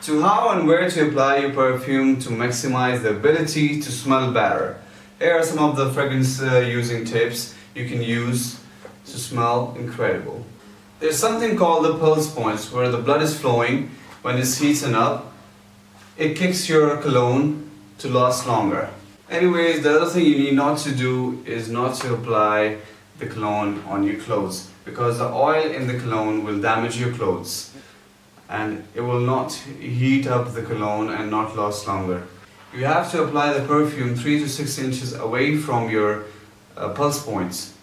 To how and where to apply your perfume to maximize the ability to smell better. Here are some of the fragrance using tips you can use to smell incredible. There's something called the pulse points where the blood is flowing. When it's heating up, it kicks your cologne to last longer. Anyways, the other thing you need not to do is not to apply the cologne on your clothes, because the oil in the cologne will damage your clothes and it will not heat up the cologne and not last longer. You have to apply the perfume 3 to 6 inches away from your pulse points.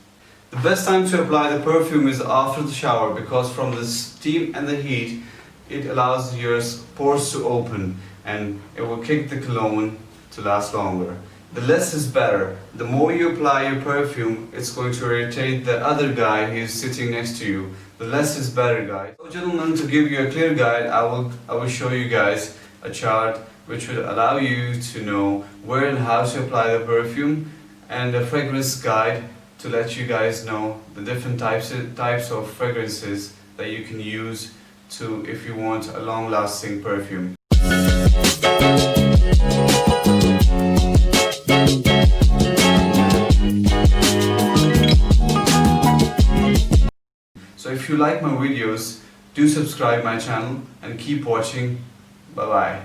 The best time to apply the perfume is after the shower, because from the steam and the heat it allows your pores to open and it will kick the cologne to last longer. The less is better. The more you apply your perfume, it's going to irritate the other guy who is sitting next to you. The less is better, guys. So gentlemen, to give you a clear guide, I will show you guys a chart which will allow you to know where and how to apply the perfume, and a fragrance guide to let you guys know the different types of fragrances that you can use to if you want a long-lasting perfume. So if you like my videos, do subscribe my channel and keep watching. Bye bye.